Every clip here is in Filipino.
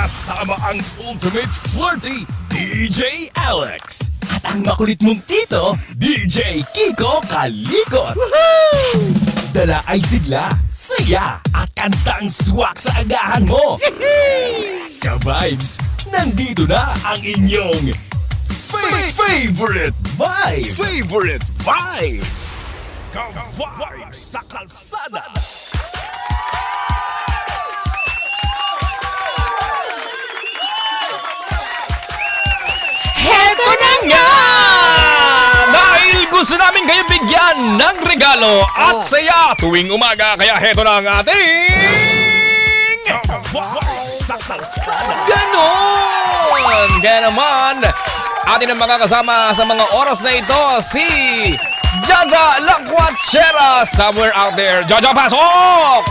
Kasama ang ultimate flirty, DJ Alex. At ang makulit mong tito, DJ Kiko Kalikot. Dala ay sigla, saya, at kantang swak sa agahan mo. Ka-vibes, nandito na ang inyong favorite vibe. Favorite vibe. Ka-vibes sa kalsada. Heto na nga! Dahil gusto namin kayo bigyan ng regalo at saya tuwing umaga, kaya heto na ang ating... Sa kalsada. Ganon! Kaya naman, atin ang makakasama sa mga oras na ito si Jaja Lacuachera somewhere out there. Jaja, pasok!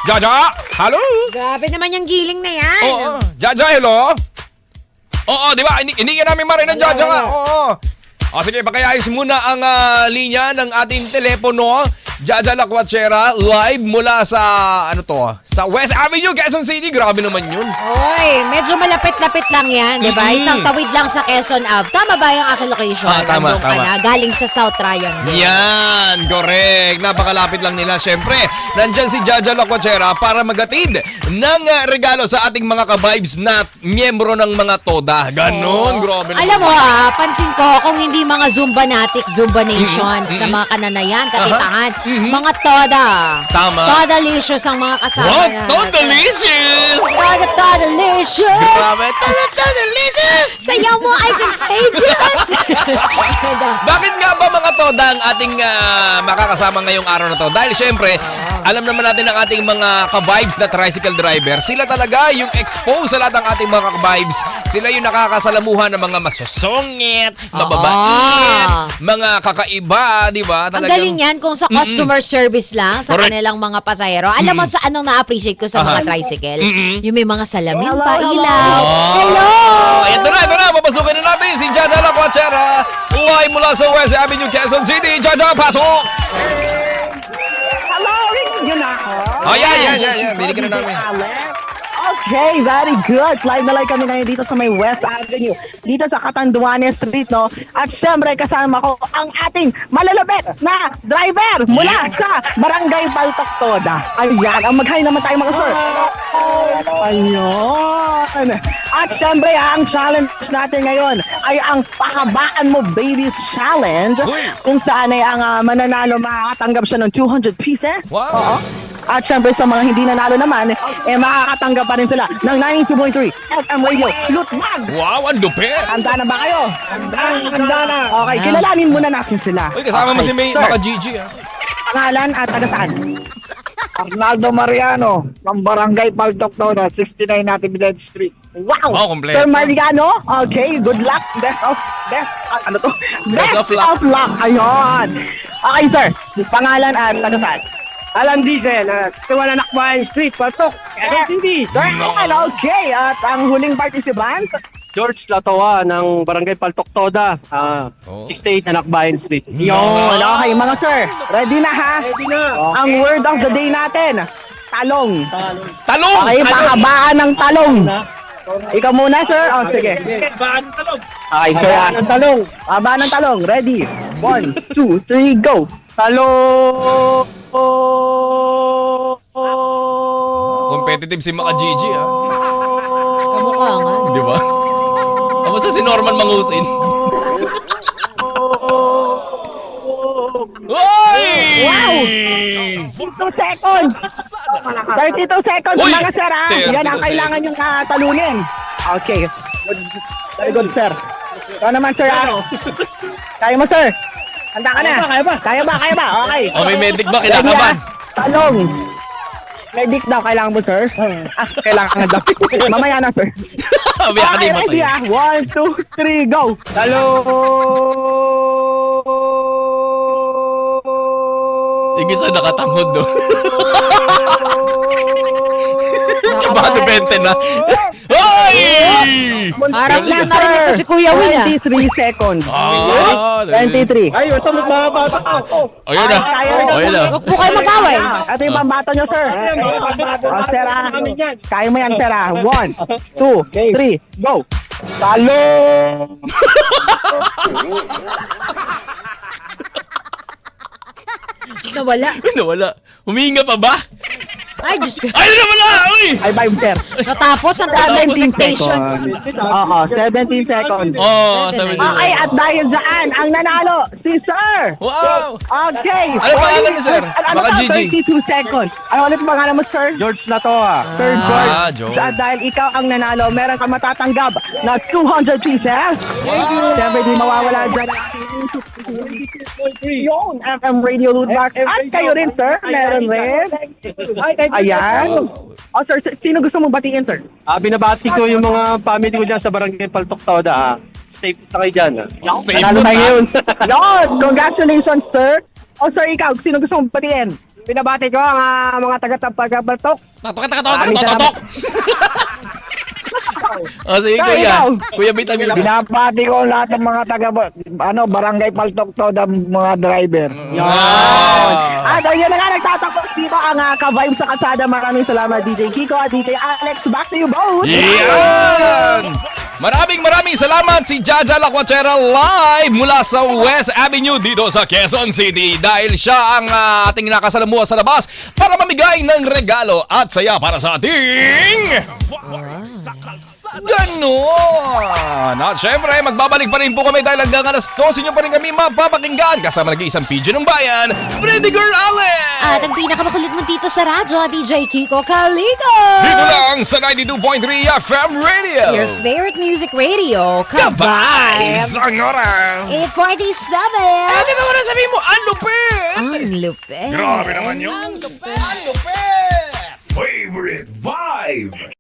Jaja, hello? Grabe naman yung giling na yan. Oo, Jaja, hello? Oo, di ba? Hindi ka namin marinig, Jaja nga. Oo. O sige, pakiayos muna ang linya ng ating telepono. Jaja Lacuachera, live mula sa, ano to? Sa West Avenue, Quezon City. Grabe naman yun. Oy, medyo malapit-lapit lang yan, di ba? Isang tawid lang sa Quezon Ave. Tama ba yung aking location? Tama, Nandun ka tama. na, galing sa South Triangle. Yan, correct. Napakalapit lang nila. Siyempre, nandyan si Jaja Lacuachera para magatid ng regalo sa ating mga ka-vibes na miyembro ng mga TODA. Ganon, grabe naman. Alam mo pansin ko kung hindi mga Zumbanatics, Zumba Nations na mga kananayan, katitahan, mga TODA. Tama. TODA-licious ang mga kasama What? na. So delicious! TODA-licious! Grabe, delicious! Sayaw mo ay contagious! Bakit nga ba mga TODA ang ating makakasama ngayong araw na to? Dahil syempre, alam naman natin ang ating mga ka-vibes na tricycle driver. Sila talaga yung expose sa lahat ng ating mga ka-vibes. Sila yung nakakasalamuhan ng mga masusungit, mababait, mga kakaiba, di ba? Ang galing yan kung sa customer service lang, sa Correct. kanilang mga pasahero. Alam mo sa anong na-appreciate ko sa mga tricycle? Yung may mga salamin pa, ilaw. Hello! Ito na, papasukin na natin si Jaja Lacuachera. Live mula sa West Avenue, Quezon City. Jaja, pasok! Hello, rinig nyo na ako. Oh, yan. Dinig na namin. Okay, very good. Live na live kami ngayon dito sa may West Avenue. Dito sa Catanduanes Street, no? At syempre, kasama ko ang ating malalapit na driver mula sa Barangay Paltok Toda. Ayan, ang mag-hi naman tayo mga sir. Ayun. At syempre, ang challenge natin ngayon ay ang Pahabaan Mo Baby Challenge. Uy. Kung saan ay ang mananalo makakatanggap siya ng 200 pieces. Wow. Oo. At syempre sa mga hindi nanalo naman, makakatanggap pa rin sila ng 92.3 FM Radio Lutwag. Wow, ang lupit! Handa na ba kayo? Handa na. Okay, kilalanin muna natin sila. Uy, kasama mo si May, Sir, Maka Gigi, ha? pangalan at taga saan? Arnaldo Mariano ng Barangay Paltok Toda, 69 Natividad Street. Wow! Oh, kompleto. Sir Mariano, okay, good luck. Best of luck. Ayun. Okay, sir. Pangalan at taga saan? Alan Diesel, 61 Anakbayan Street, Paltok, Quezon City. Sir, okay. At ang huling participant? George Latawa ng Barangay Paltok Toda, 68 Anakbayan Street. Yun. Okay, mga sir. Ready na ha? Ready na. Ang word of the day natin. Talong. Talong! Okay, pahabaan ng talong. Ikaw muna, sir. Oh, sige. Okay, sir. Ang talong. Pahabaan ng talong. Ready? 1, 2, 3, go. Talong. Competitive si Maka Gigi, ha? Kamukha nga. Di ba? Kamusta si Norman Mangusin? Oy! Wow! 32 seconds. 32 seconds, Uy! mga sir, ha? 32 Yan ang kailangan yung talunin. Okay. Very good, sir. Ikaw naman, sir, ha? Kaya mo, sir. Handa ka na. Kaya ba? Okay. Oh, may medic ba? Ready, ha? Kinakaban? Talong. Medic daw, kailangan mo, sir? Kailangan daw. Mamaya na, sir. May Okay, kanima ready, ha? 1, 2, 3, go. Sige sa nakatanghod, do. Baka 20 na. Hoy! Parang Galing. lang narinig ko si Kuya Will, ah. 23 seconds. Ah, 23. Ay, ito magbabata ako. Ayun na. Ayun na. Huwag po kayo mag-away. Ito yung pambato nyo, sir. Sir, kaya mo yan, sir. 1, 2, 3, go. Talo! Nawala. Nawala. Huminga pa ba? Ay, Diyos ko. Ay, nawala! Uy! Ay, 5, sir. Natapos ang 17 station. Oo, 17 seconds. Oh, sabi niya. Okay, at dahil dyan, ang nanalo, si Sir. Wow! Okay. Ano pangalan ni Sir? Ano Baka to? Gigi. 32 seconds. Ano ulit pangalan mo, Sir? George Latoa. Sir George. George. At dahil ikaw ang nanalo, meron kang matatanggap na 200 pieces. Siyempre, di mawawala dyan ang ating yung FM Radio Loot Box. At kayo rin, Sir. Meron rin. Ayan. Oh, sir, sino gusto mong batiin, Sir? Binabati ko yung mga family ko dyan sa Barangay Paltok Toda. Stay put na kayo dyan. Stay Nanalo put, tayo ah. yun. Lord, congratulations, Sir. Oh, Sir, ikaw, sino gusto mong batiin? Pinabati ko ang mga taga-Tampagapaltok. Tatok. O sige, Ikaw, Kuya. ikaw. Kuya Vitamin. Binabati ko lahat ng mga Barangay Paltok to, mga driver. Ah. At ayun na nga, nagtatapos dito ang ka-vibe sa kalsada. Maraming salamat, DJ Kiko at DJ Alex. Back to you both. Yan! Maraming salamat si Jaja Lacuachera live mula sa West Avenue dito sa Quezon City dahil siya ang ating nakasalamuha sa labas para mamigay ng regalo at saya para sa ating ganon. At syempre, magbabalik pa rin po kami dahil hanggang alas 12 nyo pa rin kami mapapakinggan kasama nag-iisang PJ ng bayan, Freddy Girl Alex! At ang pinakamakulit mo dito sa radyo, DJ Kiko Calico. Dito lang sa 92.3 FM Radio. Your favorite music radio, Ka-vibes Ka-Vibes. ang oras. 8:47. Ano ka muna sabihin mo? Ang lupit! Ang lupit. Grabe naman yun. Ang lupit! Favorite Vibe!